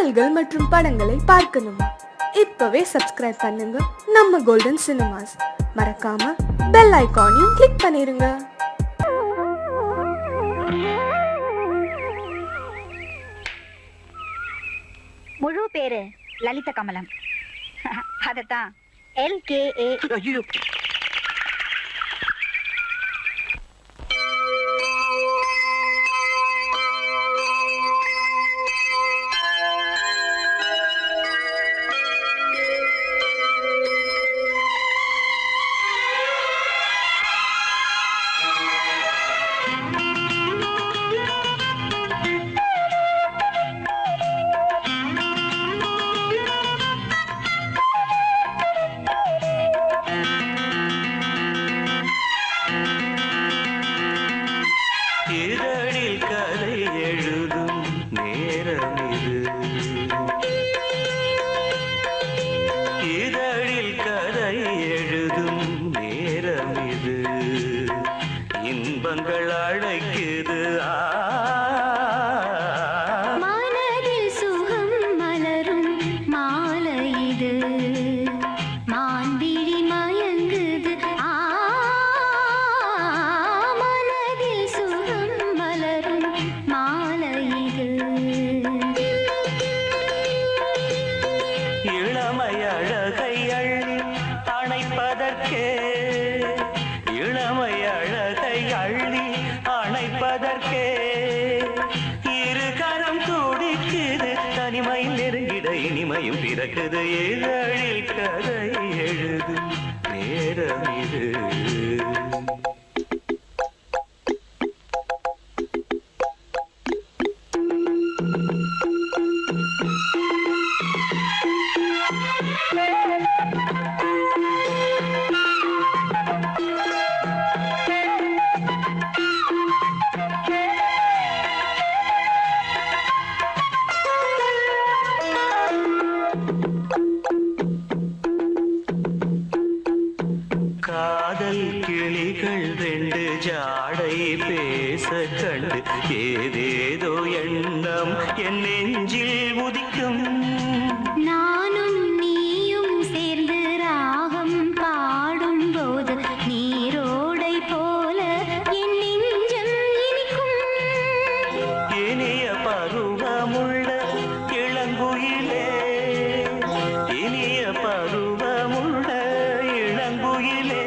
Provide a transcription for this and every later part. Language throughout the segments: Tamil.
பாடல்கள் மற்றும் படங்களை பார்க்கணுமா? இப்பவே சப்ஸ்கிரைப் பண்ணுங்க நம்ம கோல்டன் சினிமாஸ். மறக்காம பெல் ஐகானையும் கிளிக் பண்ணிருங்க. முழு பேரு லலித கமலம். அதத்தான் LKA. இதழில் கதை எழுதும் நேரம் இது, இதழில் கதை எழுதும் நேரம் இது, இன்பங்கள் அழைக்குது. மனதில் சுகம் மலரும் மாலை இது, மான்விழி மயங்குது. மனதில் சுகம் மலரும் மாலை இது. இளமை அழகை அள்ளி அணைப்பதற்கே, இளமை அழகை அள்ளி அணைப்பதற்கே இரு கரம் துடிக்குது. தனிமையில் நெருங்கிட இனிமையும் பிறக்குது. இதழில் கதை எழுதும் நேரம் இது. காதல் கிளிகள் ரெண்டு ஜாடை பேச கண்டு ஏதேதோ எண்ணம் என் நெஞ்சில் உதிக்கும். நானும் நீயும் சேர்ந்து ராகம் பாடும் போது நீரோடை போல என் நெஞ்சம் இனிக்கும். இனிய பருவமுள்ள இளங்குயிலே, இனிய பருவமுள்ள இளங்குயிலே,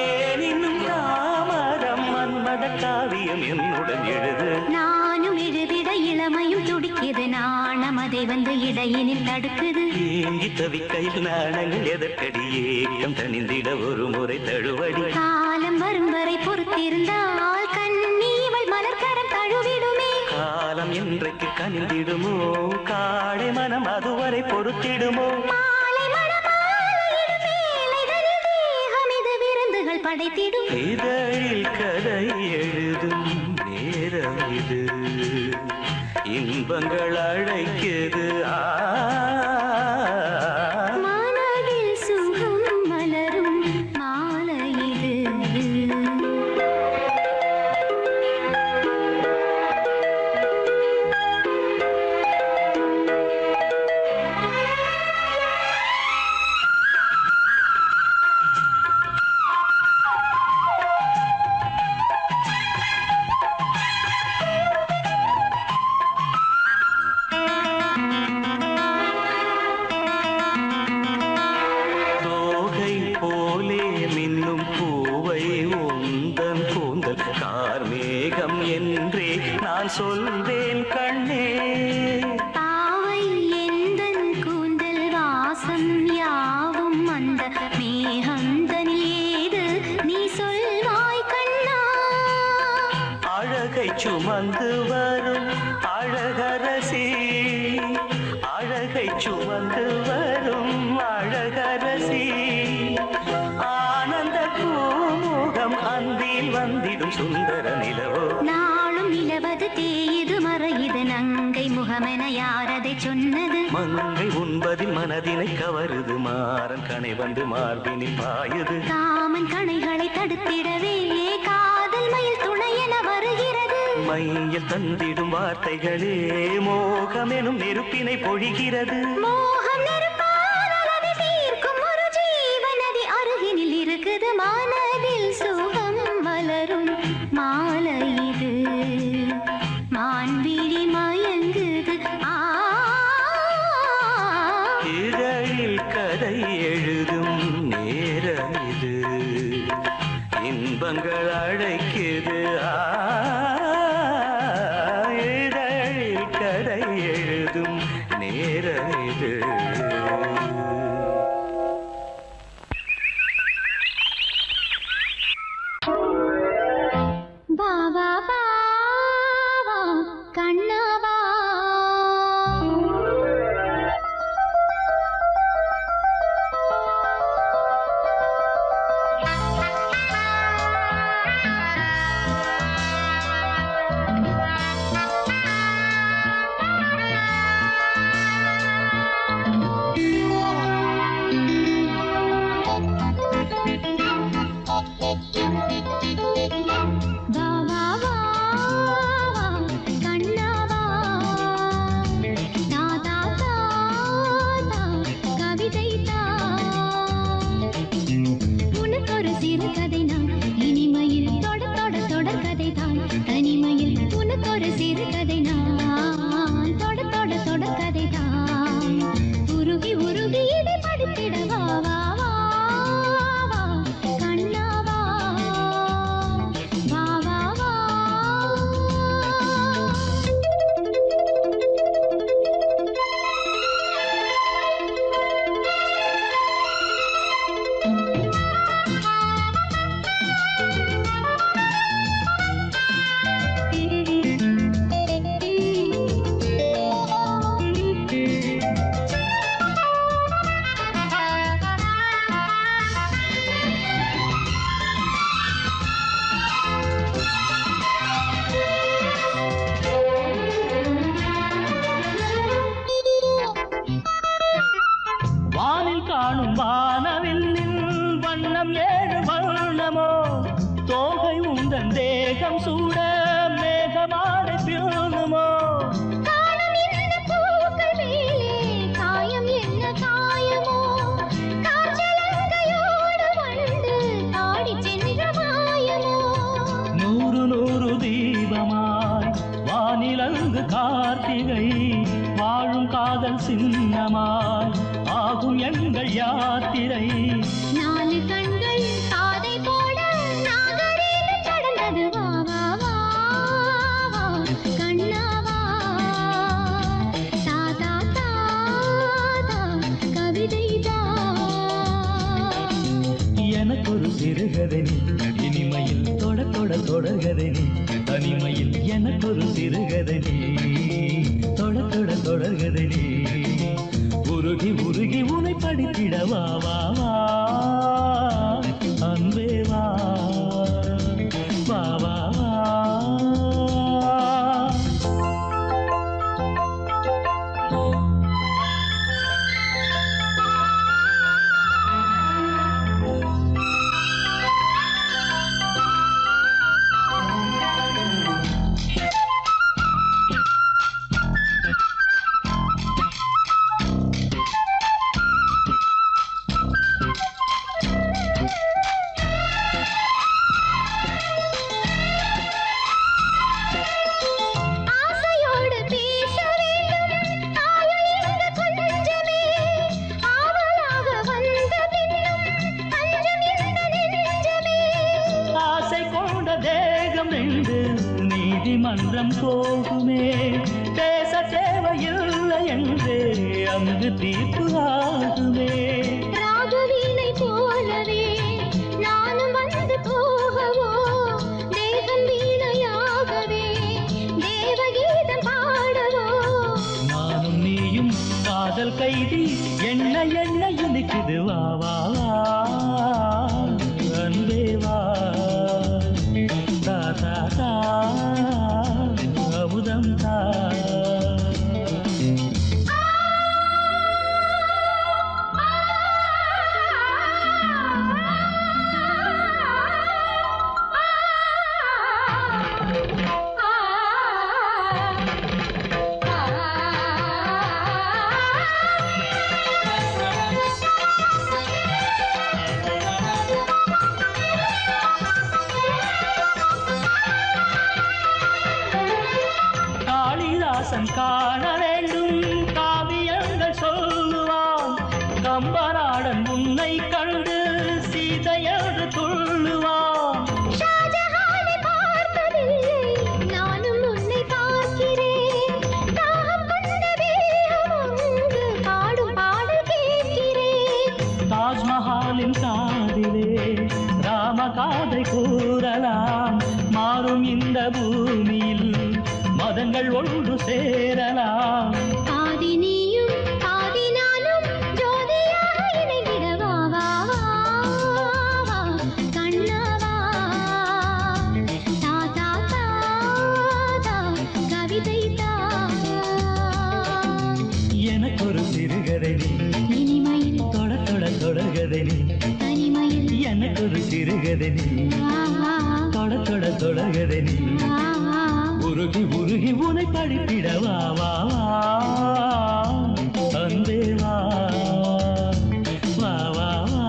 ஏனினும் தாமரம் மன்மத காவியம் என்னுடன் எழுது. நானும் எழுதிட இளமையும் துடிக்குது, நாணம் அதை வந்து இடையினில் தடுக்குது. ஏங்கி தவிக்கையில் நாணங்கள் எதற்கடி, ஏக்கம் தணிந்திட ஒரு முறை தழுவடி. காலம் வரும் வரை பொறுத்திருந்தால் கண்ணீவள் மலர்கரம் தழுவிடுமே. காலம் என்றைக்கு கனிந்திடுமோ, காடை மனம் அதுவரை பொறுத்திடுமோ. மாலை மணமாலையிடும் வேளைகளில் தேகம் இது விருந்துகள் படைத்திடும். இதழில் கதை எழுதும் நேரம் இது, இன்பங்கள் அழைக்குது. மனதில் சுகம் மலரும் மாலை இது. தோகை போலே மின்னும் பூவை உந்தன் கூந்தல் கார்மேகம் என்றே நான் சொல்வேன் கண்ணே. பாவை எந்தன் கூந்தல் வாசம் யாவும் அந்த மேகந்தனில் ஏது நீ சொல்வாய் கண்ணா. அழகை சுமந்து வரும் அழகரசி, அழகை சுமந்து வரும் அழகரசி, ஆனந்த பூமுகம் அந்தில் வந்திடும் சுந்தர நிலவோ. நாளும் நிலவது தேயுது மறையுது, நங்கை முகமென யாரதை சொன்னது. மங்கை உண்பதில் மனதினை கவருது, மாறன் கணை வந்து மார்பினில் பாயுது. காமன் கணைகளை தடுத்திடவே காதல் மயில் துணையென வருகிறது. மையில் தந்திடும் வார்த்தைகளே மோகம் எனும் நெருப்பினை பொழிகிறது. மோகம் நெருப்பானதை தீர்க்கும் ஒரு ஜீவநதி அருகினில் இருக்குது. மனதில் சுகம் மலரும் மாலை இது. மான்விழி மயங்குது. இதழில் கதை எழுதும் நேரம் இது. இன்பங்கள் அழைக்குது. இதழில் கதை எழுதும் நேரம் இது. பாவா பாவா கண்ணாவா கார்த்திகை வாழும் காதல் சின்னமாய் ஆகும் எங்கள் யாத்திரை. நாலு கண்கள் காதை போட நாகரீகம் கடந்தது. வா வா வா வா கண்ணாவா தாதா தாதா கவிதை எனக்கு ஒரு சிறுகதனி இனிமையில் தொட தொட தொடர்கதனி தனிமையில் எனக்கு ஒரு சிறுகதனி தொட தொட தொடர்கதனி உருகி உருகி உனை படித்திடவா வா வா அன்பே வா வா வா நீதிமன்றம் போகுமே பேச தேவையில்லை என்றே அங்கு தீர்ப்பு ஆகுமே. ராகவீணை போலவே நானும் வந்து போகவோ தேவன் வீணையாகவே தேவகீதம் பாடவோ. நானும் நீயும் காதல் கைதி என்ன என்ன இனிக்குது வா வா வா அன்பே வா தாதா தா அமுதம் தா. காண வேண்டும் காவியங்கள் சொல்லுவான் கம்பராடன் உன்னை கண்டு சீதையது துள்ளுவான் ஷாஜஹானை பார்த்ததில்லை நானும் உன்னை பார்க்கிறேன் தாகம் கொண்ட தேகம் அங்கு பாடும் பாடல் கேட்கிறேன் தாஜ்மஹாலின் காதிலே ராம காதை கூறலாம் மாறும் இந்த பூமியில் மதங்கள் ஒன்று சேரலாம் பாதி நீயும் பாதி நானும் ஜோதியாக இணைந்திடவா வா வா கண்ணவா தா தா தா தா கவிதை தா எனக்கொரு சிறுகதை நீ இனிமையில் தொட தொட தொடர்கதை நீ தனிமையில் எனக்கொரு சிறுகதை நீ தொட தொட தொடர்கதை நீ உருகி உருகி உனை படிப்பிடவா வா வா அன்பே வா வா வா வா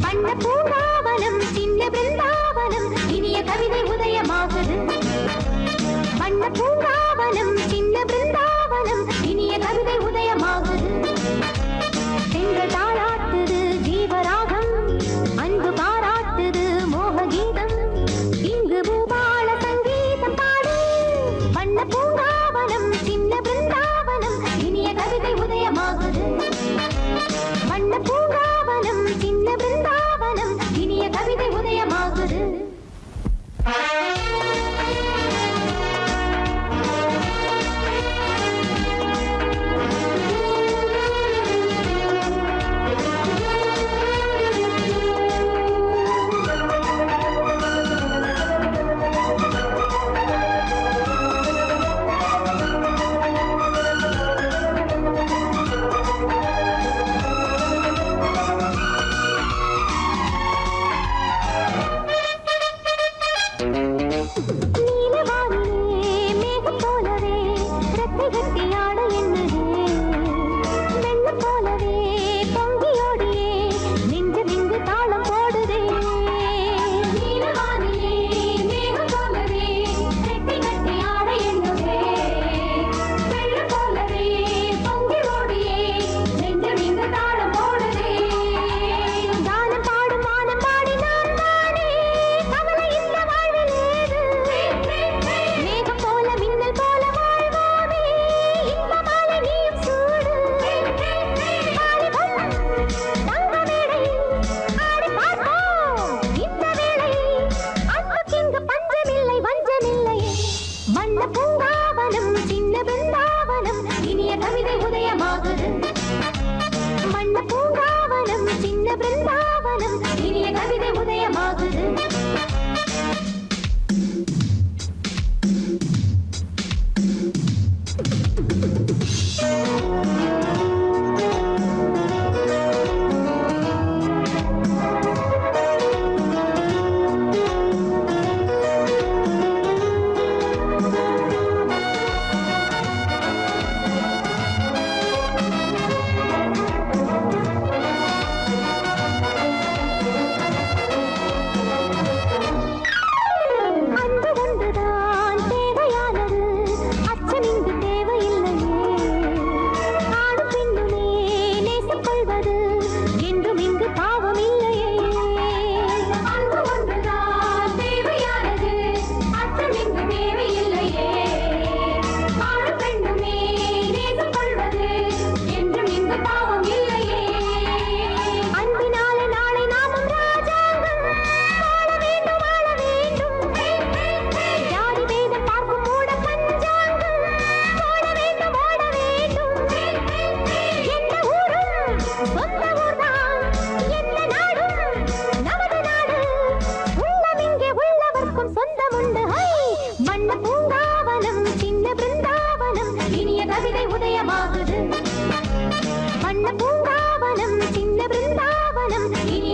வண்ண பூங்காவனம் சின்ன பிருந்தாவனம் இனிய கவிதை உதயமாகுது வண்ண பூங்காவனம் சின்ன பிருந்தாவனம் இனிய கவிதை உதயமாகுது பெண்கள் தாளாட்டுது ஜீவராகம் அன்பு பாராட்டுது மோககீதம் இங்கு பூபால சங்கீதம் பாடு வண்ண பூங்காவனம் சின்ன பிருந்தாவனம் இனிய கவிதை உதயமாகுது வண்ண பூங்காவனம் சின்ன பிருந்தாவனம் இனிய கவிதை உதயமாகுது நீலவானிலே மேகம் போலவே ரெக்கை கட்டியாட எண்ணுதே வெள்ளம் போலவே பொங்கியோடியே நெஞ்சமிங்கு தாளம் போடுதே நீலவானிலே மேகம் போலவே ரெக்கை கட்டியாட எண்ணுதே வெள்ளம் போலவே பொங்கியோடியே நெஞ்சமிங்கு தாளம் போடுதே தானம் பாடும் வானம் பாடி நான் தானே கவலை இந்த வாழ்வில் ஏது மேகம் போல மின்னல் போல வாழ்வோமே இன்பமான நீயும் சூடு வாலிபம் தங்க மேடையில் ஆடி பார்ப்போம் இந்த வேளை அன்புக்கிங்கு பஞ்சமில்லை வஞ்சமில்லையே வண்ண பூங்காவனம் சின்ன பிருந்தாவனம் இனிய கவிதை உதயமாகுது வண்ண பூங்காவனம் சின்ன பிருந்தாவனம் இனிய கவிதை உதயமாகுது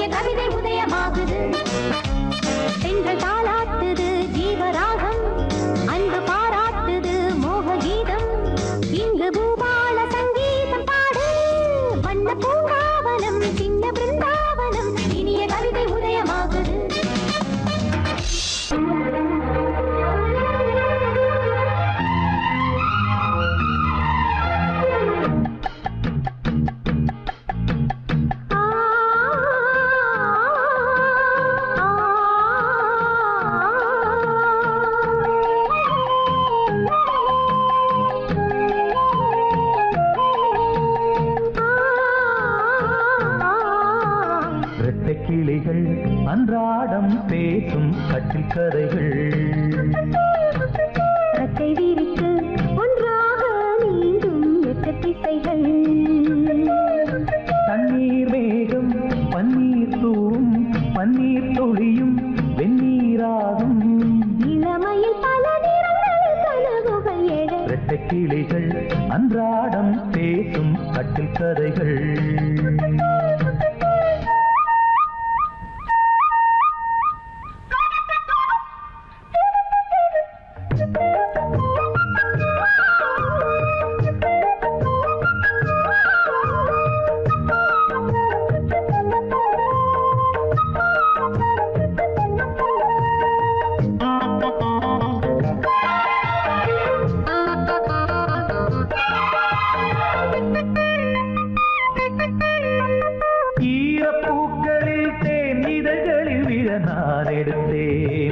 இனிய கவிதை உதயமாகுது பெண்கள் தாளாட்டுது ஜீவராகம் அன்பு பாராட்டுது மோக கீதம் இங்கு பூபால சங்கீதம் பாடு வண்ண பூங்காவனம் சின்ன பிருந்தாவனம் இனிய கவிதை உதயமாகுது கிளிகள் அன்றாடம் பேசும் கட்டில் கதைகள் ரட்டை விரித்து ஒன்றாக நீங்கும் எட்டு திசைகள் தண்ணீர் மேகம் பன்னீர் தூவும் பன்னீர் துளியும் வெந்நீராகும் இளமையில் பல நிறங்கள் கனவுகள் எழ இரட்டை கிளிகள் அன்றாடம் பேசும் கட்டில் கதைகள்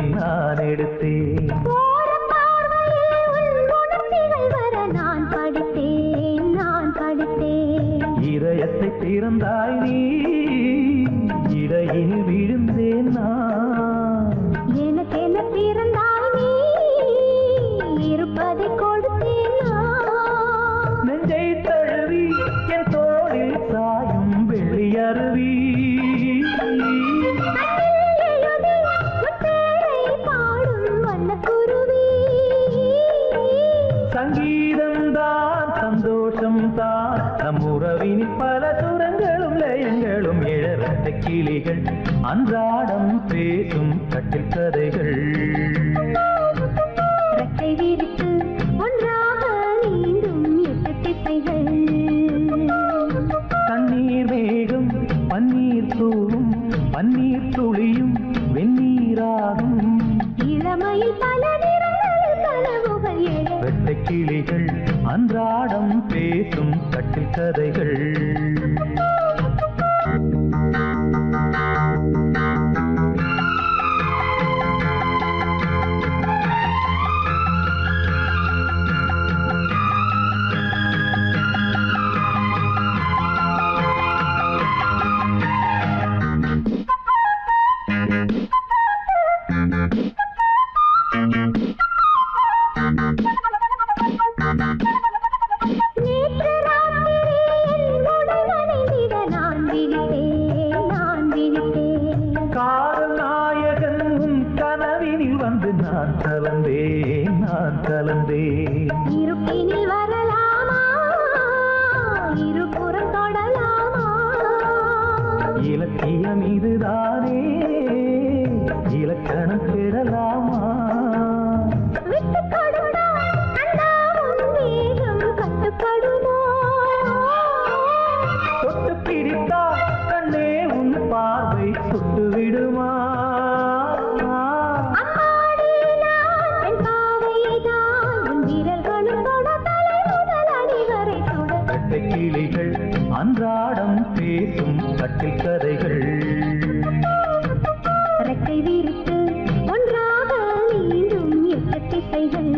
நான் எடுத்தேன் இதயத்தை திறந்தாய் நீ இடையில் விழுந்தேன் நான் எனக்கு என்ன பிறந்தாய் நீ இருப்பதை கொடுத்தேன் நெஞ்சை தழுவி என் தோளில் சாயும் வெள்ளி அருவி சங்கீதம் தான் சந்தோஷம் தான் நம் உறவினில் பல சுரங்களும் லயங்களும் இழந்த கிளிகள் அன்றாடம் பேசும் கட்டில் கதைகள் ரெட்டை விரித்து ஒன்றாக நீந்தும் எட்டு திசைகள் தண்ணீர் மேகம் பன்னீர் தூவும் பன்னீர் துளியும் வெந்நீராகும் இளமையில் பல நிறங்கள் கனவுகள் எழ இரட்டை கிளிகள் அன்றாடம் பேசும் கட்டில் கதைகள் நான் கலந்தேன் இருப்பினில் வரலாமா இருபுறம் தொடலாமா இலக்கியம் இதுதானே இலக்கணம் பெறலாமா விட்டு கொடுத்தால் அண்ணா உன் வேகம் கட்டுப்படுமோ தொட்டு பிடித்தால் கண்ணே உன் பார்வை சுட்டு விடுமா கிளிகள் அன்றாடம் பேசும் கட்டில் கதைகள் ரெட்டை விரித்து ஒன்றாக நீந்தும் எட்டு திசைகள்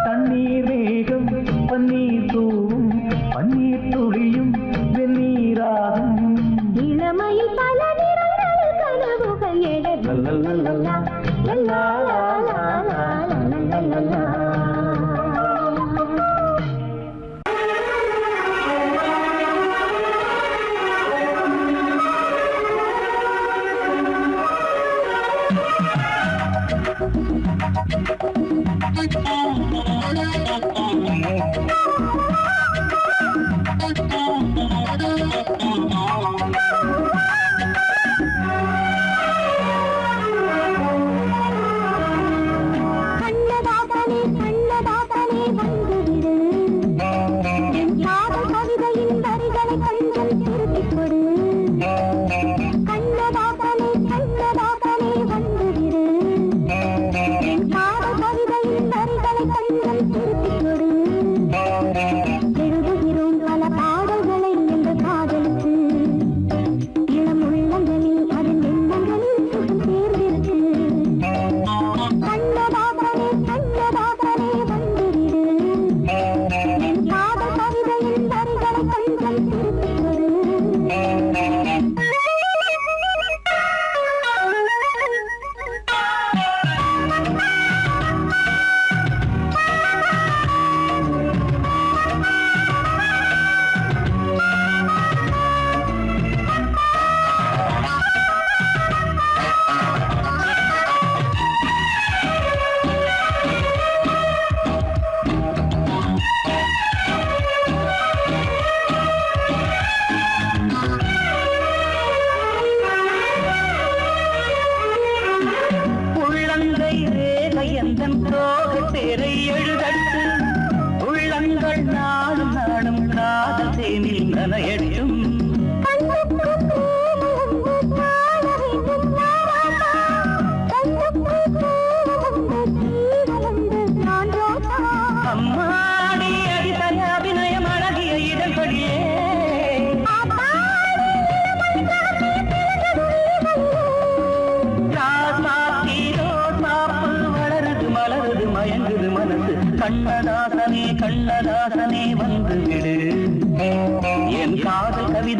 தண்ணீர் மேகம் பன்னீர் தூவும் பன்னீர் துளியும் வெந்நீராகும் இளமையில் பல நிறங்கள் கனவுகள் எழ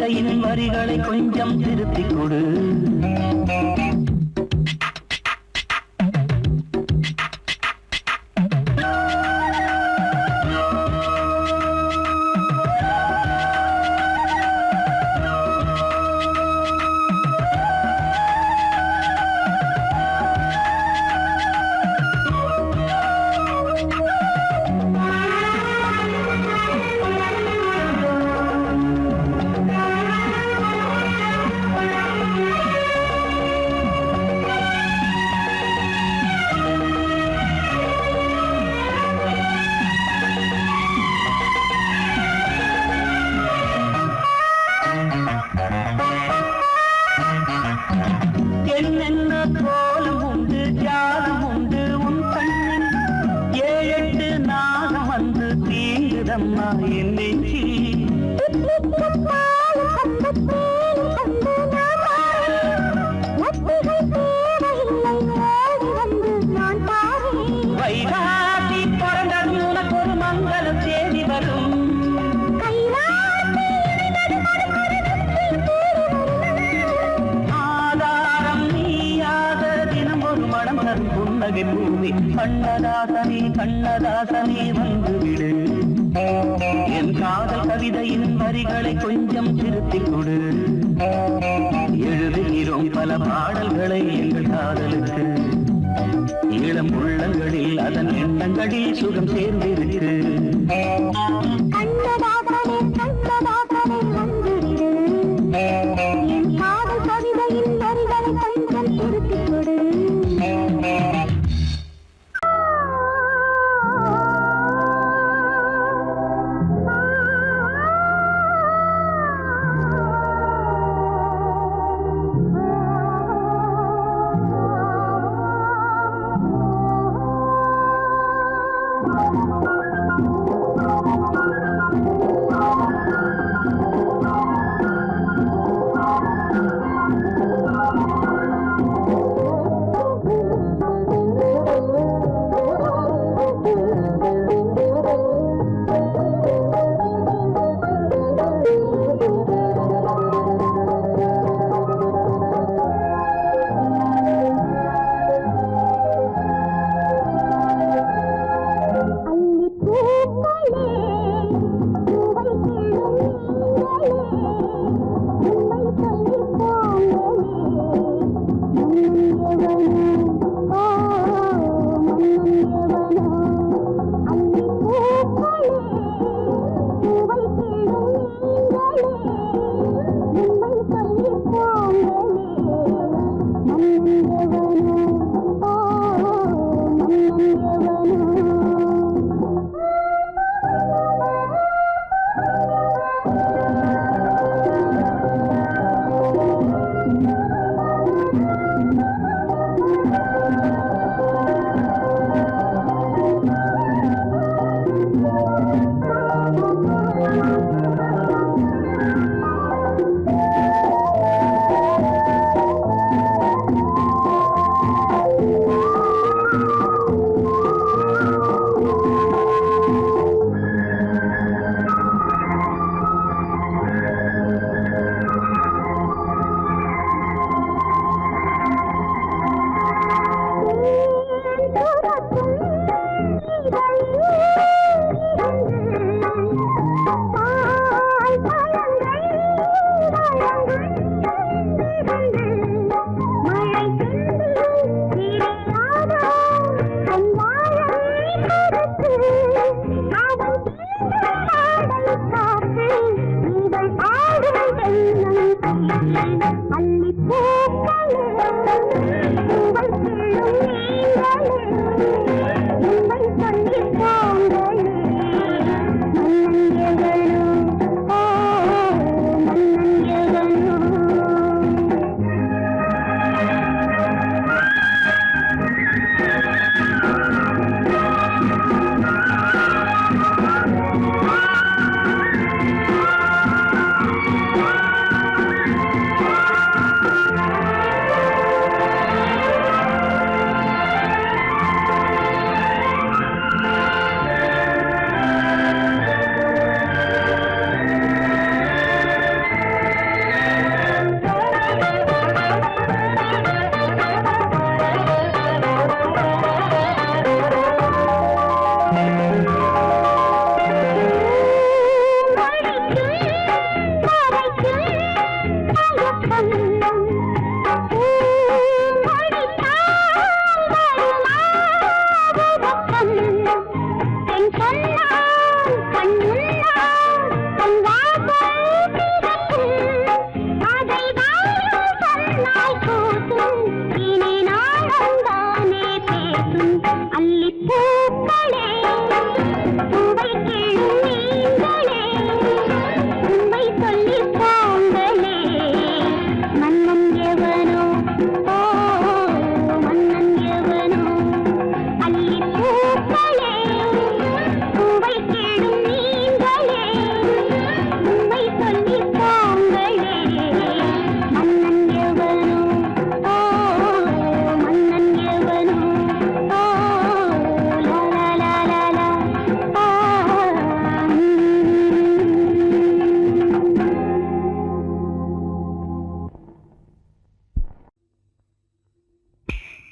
கவிதையின் வரிகளை கொஞ்சம் திருத்திக் கொடு. என்னென்ன கோலம் உண்டு ஜாலம் உண்டு உன் கண்ணில், 7-8 நாகம் வந்து தீங்குதம்மா என் நெஞ்சில். வைகாசி பிறந்தது உனக்கு ஒரு மங்கள தேதி வரும். ஆதாரம் நீயாக தினம் ஒரு மனம் தரும் புன்னகை பூமி. கண்ணதாசனே கண்ணதாசனே வந்துவிடு. என் காதல் கவிதையின் வரிகளை கொஞ்சம் திருத்திக் கொடு. எழுதுகிறோம் பல பாடல்களை எங்கள் காதலுக்கு. இளம் உள்ளங்களில் அதன் எண்ணங்களில் சுகம் சேர்ந்திருக்கு. கண்ணதாசனே கண்ணதாசனே வந்துவிடு. என் காதல் கவிதையின் வரிகளை கொஞ்சம் திருத்திக் கொடு.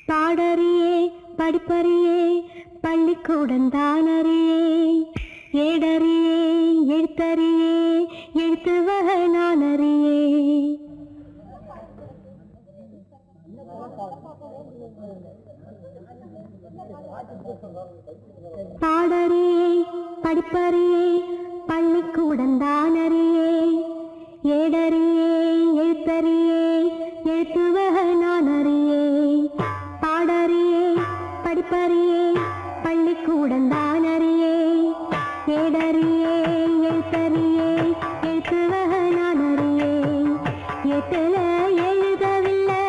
பாடறியே படிப்பறியே பள்ளிக்கூடந்தானறியே ஏடறியே எழுத்தறியே எழுத்துவக நானறியே பாடறியே படிப்பறியே பள்ளிக்கூடந்தானறியே ஏடறியே எழுத்தறியே எழுத்துவக நானறியே பாடறியே படிப்பறியே பள்ளிக்கூடந்தானறியே ஏடறியே எழுத்தறியே எழுத்துவக நானறியே எட்டுல எழுதவில்லை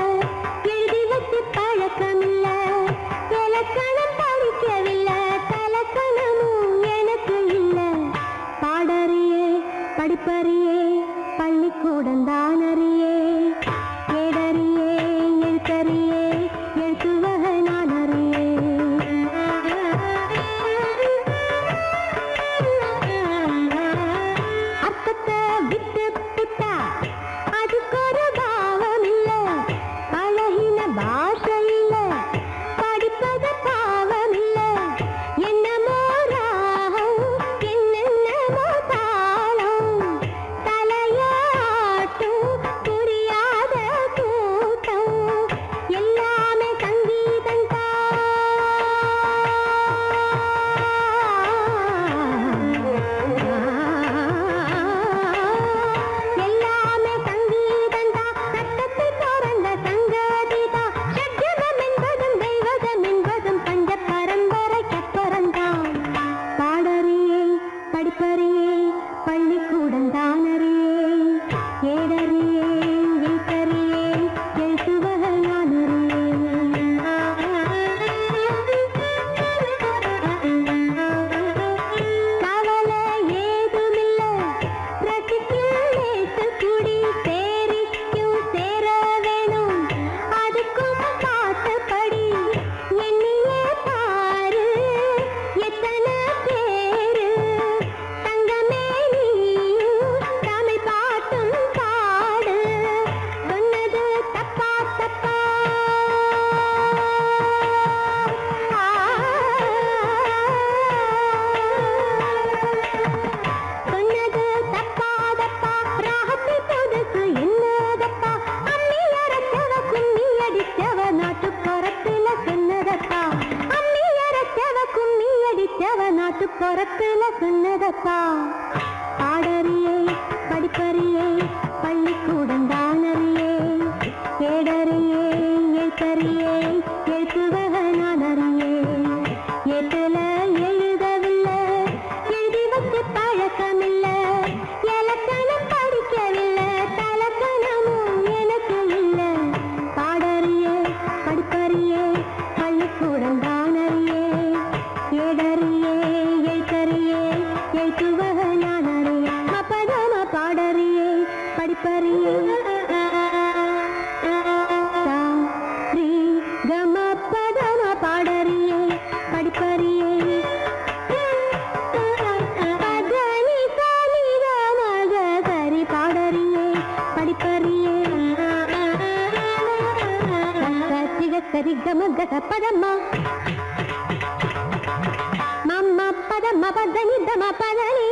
எழுதி வச்சு பழக்கமில்லை இலக்கணம் படிக்கவில்லை தலக்கணமும் எனக்கு இல்லை பாடறியே படிப்பறியே பள்ளிக்கூடந்தானறியே ஏடறியே எழுத்தறியே எழுத்துவக நானறியே அர்த்தத்தை விட்டு புட்டா அதுக்கு ஒரு பாவம் இல்லை பழகின பாஷை இல்லை படிப்பது பாவம் இல்லை என்னமோ ராகம் என்னென்னமோ தாளம் தலையாட்டும் புரியாத கூட்டம் எல்லாமே சங்கீதம் எல்லாமே சங்கீதம் சட்டத்தை பிறந்த சங்கதிதான் ஷட்ஜகம் என்பதும் தெய்வதம் என்பதும் பஞ்ச பரம்பரைக்கப்புறந்தான் பாடறியே படிப்பறியே பள்ளிக்கூடந்தானறியே ஏடறியே எழுத்தறியே எழுத்துவக கவலை ஏதுமில்லை ரசிக்கும் நேசக்குடி சேரிக்கும் சேர வேணும் அதுக்கும் பாட்டுப்படி எண்ணியே பாரு எத்தனை பேரு தங்கமே நீயும் தமிழ் பாட்டும் பாடு சொன்னது தப்பா தப்பா சொன்னது தப்பா தப்பா ராகத்தை புதுசு என்னதப்பா அம்மி அரைச்சவ கும்மி அடிச்சவ நாட்டுப்புறத்துல சொன்னதப்பா அம்மி அரைச்சவ கும்மி அடிச்சவ நாட்டுப்புறத்துல சொன்னதப்பா பாடறியே படிப்பறியே பள்ளிக்கூடந்தானறியே ஏடறியே எழுத்தறியே எழுத்துவக நானறியே எட்டுல எழுதவில்லை எழுதி வச்சு பழக்கமில்லை இலக்கணம் படிக்கவில்லை தலக்கணமும் எனக்கு இல்லை பாடறியே படிப்பறியே பள்ளிக்கூடந்தானறியே ஏடறியே எழுத்தறியே எழுத்துவக நானறியே அப்பதாம பாடறியே படிப்பறியே ரீ கம பதம பாடறியே படிப்பறியே பதனி சாமி மக சரி பாடறியே படிப்பறியே சிக சரி கம கச பதம்மா மம்ம பதம பதனி தம பதனி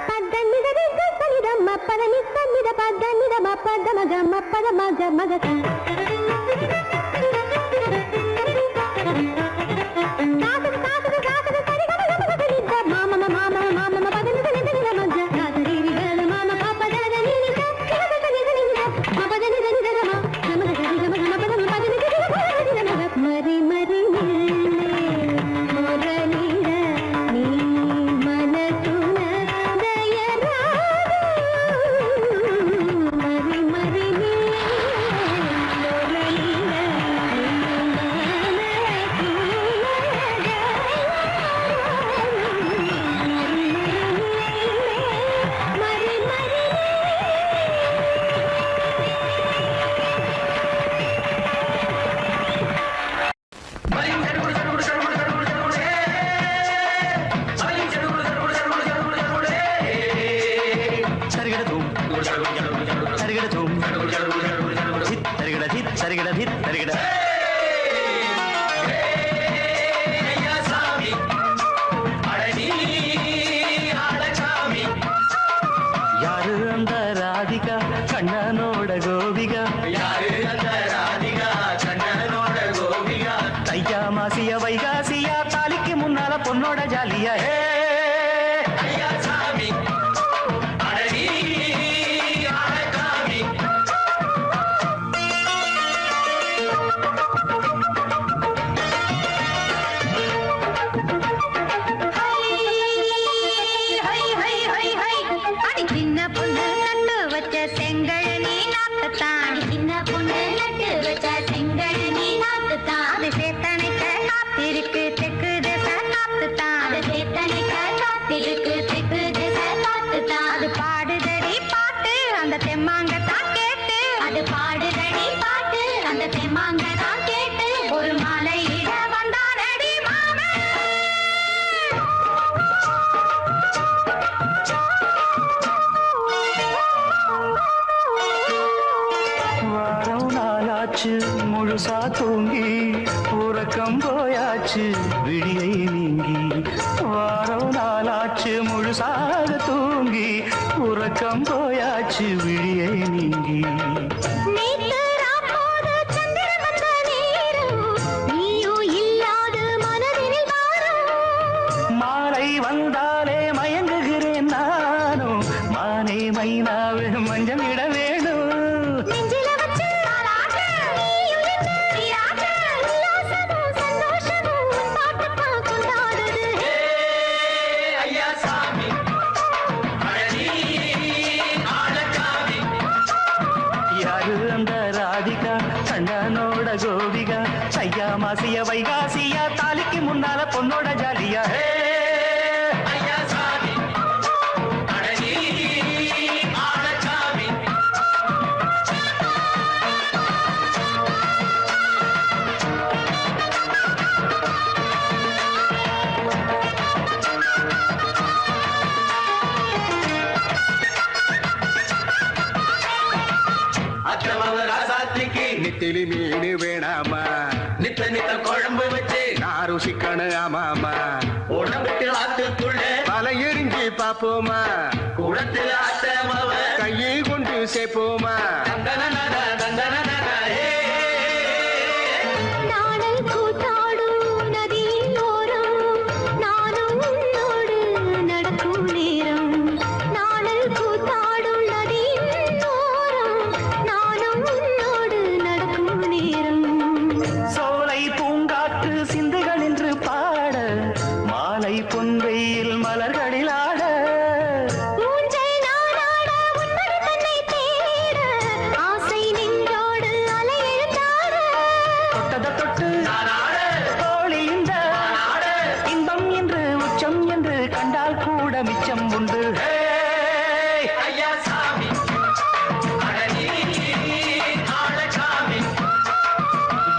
பதனி சரி சனி தம்ம பதனி சன்னித பதனி தம பத மக மப்பத மக மக யாரு அந்த ராதிகா கண்ணனோட கோபிகா தையா மாசிய வைகாசியா தாலிக்கு முன்னால பொண்ணோட ஜாலியா ஒரு மாலையிட வந்தானடி மாமே. வாரம் நாளாச்சு முழுசா தூங்கி உறக்கம் போயாச்சு விடியை நீங்கி வாரம் நாளாச்சு முழுசாக தூங்கி உறக்கம் போயாச்சு விடியை நீங்கி மாலை வந்தாலே மயங்குகிறேன் நானும் மானே மைனாவே மஞ்சம் இட வேணும் யாரு அந்த ராதிகா கண்ணனோட கோபிகா சையா மாசிய வைகாசியா தாலிக்கு முன்னால பொண்ணோட ஜாலியா நெத்திலி மீன் வேணாமா நித்த நித்த குழம்பு வச்சு நான் ருசிக்கணும் ஆமாமா உடம்புக்கு ஆத்துக்குள்ள பல எரிஞ்சு பாப்போமா குடத்தில் ஆட்டமாவ கையை கொண்டு சேர்ப்போமா பொன்வெயில் மலர்களில் ஆட தொட்டத தொட்டு தோழி இந்த இன்பம் என்று உச்சம் என்று கண்டால் கூட மிச்சம் உண்டு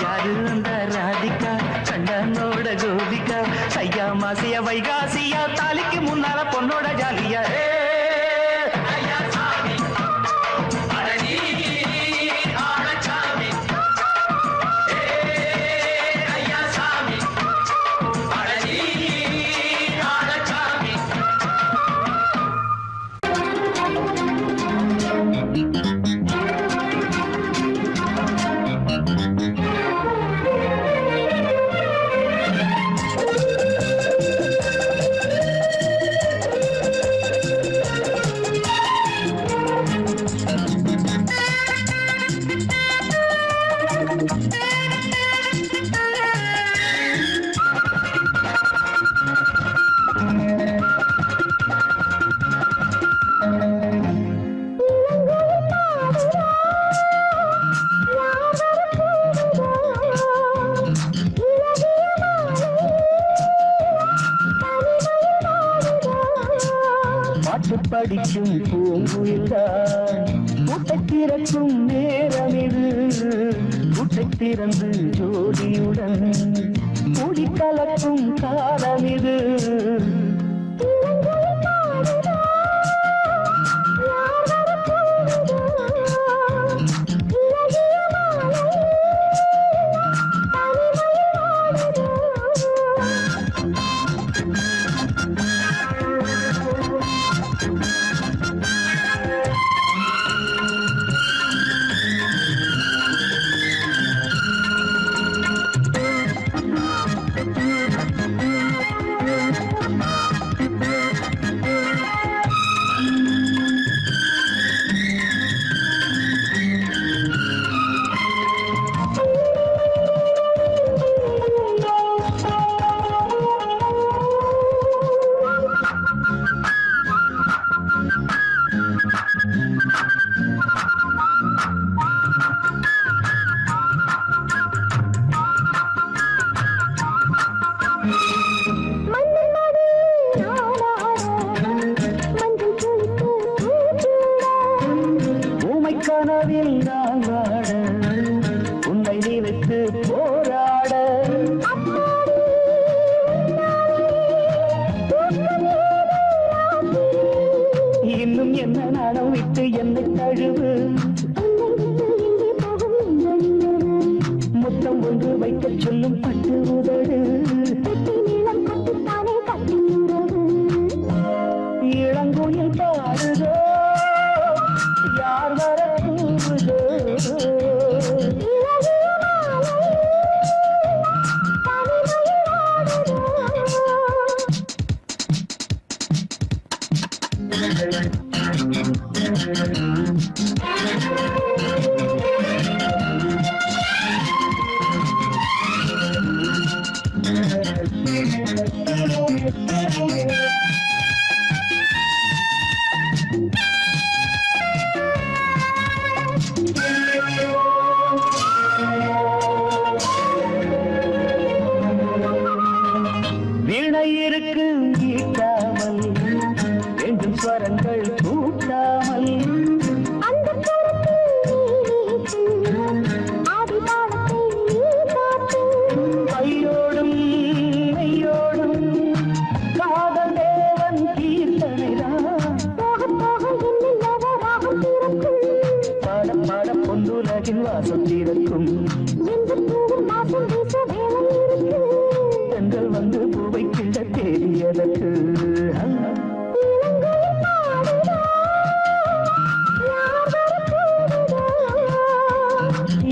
யாரு அந்த ராதிகா கண்ணனோட கோபிகா சையா மாசிய வைகாசியா தாலிக்கு முன்னால பொண்ணோட ஜாலியா திறக்கும் நேரம் இது கூட்டை திறந்து ஜோடியுடன் கூடி கலக்கும் காலம் இது கனவில் நான் வாட உன்னை நினைத்து போராட இன்னும் என்ன நாடம் விட்டு என்னை தழுவு முத்தம் ஒன்று வைக்க சொல்லும் பட்டு உதடு இளங்குயில் பாடுதோ யார் வர கூறுதோ வீணையிருக்கு ஈட்டாமல் வேண்டும் ஸ்வரங்கள் கூட்டாமல் கையோடும் மெய்யோடும் காதல் தேவன் கீர்த்தனைதான் பாட பாட பொன்னுலகில் வாசம் தீரக்கும் பெண்கள் வந்து பூவை கிள்ள தேடியதற்கு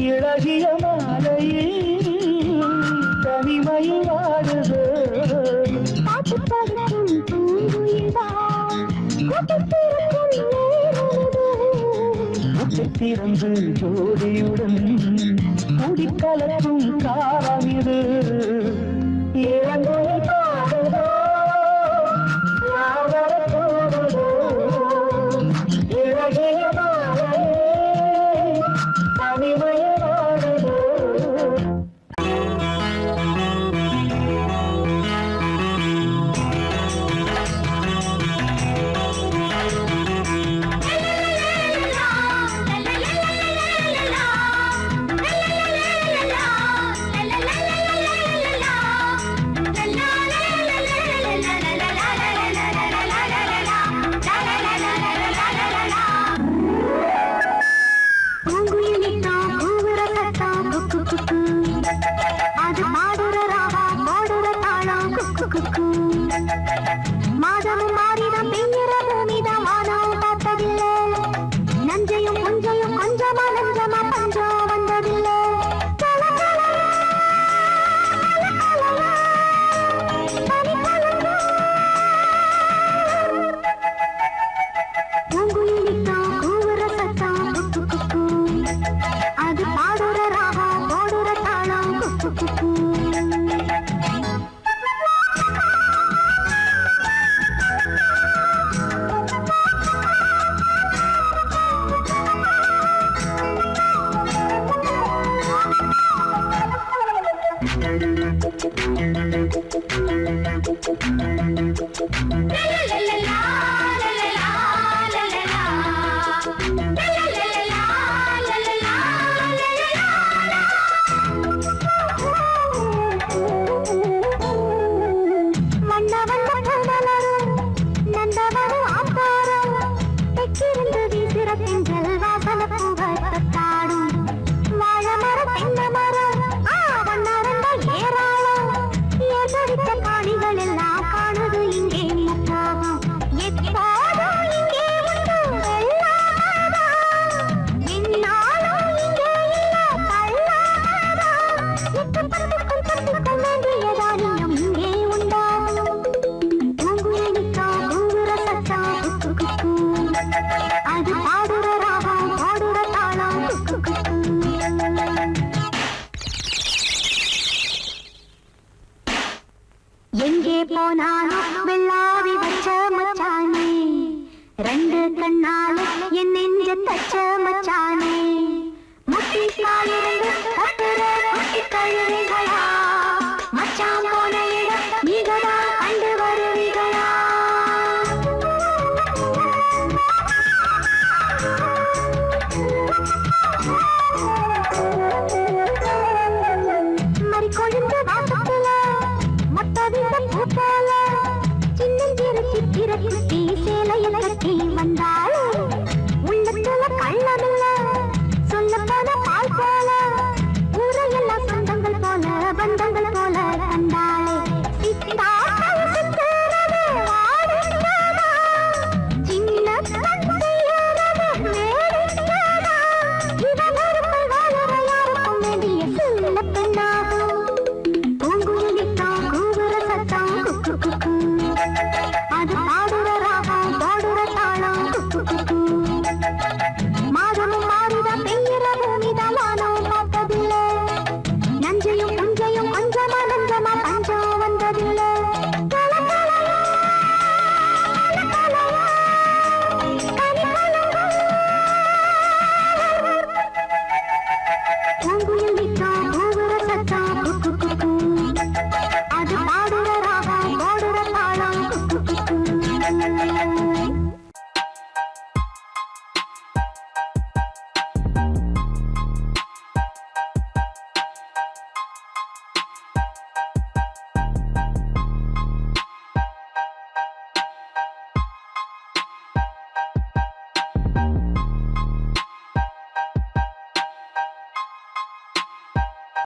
இழகிய மாலையில் தனிமையில் வாடுது திறந்து ஜோடியுடன் கூடி கலக்கும் காலம் இது இளங்கோயில் பாடுதோ யார் வர கூடுதோ இழகிய மாலையில் தனிமையில் வாடுதோ மாதமும் மாறிடம் பெய்கிற பூமிதான் வானம் பார்த்ததில்லை நஞ்சையும் கொஞ்சையும் கொஞ்சமா நஞ்சமா பஞ்சம் வந்ததில்லை அது பாடுற ராகம் போடுற தாளம் குக்கு குக்கு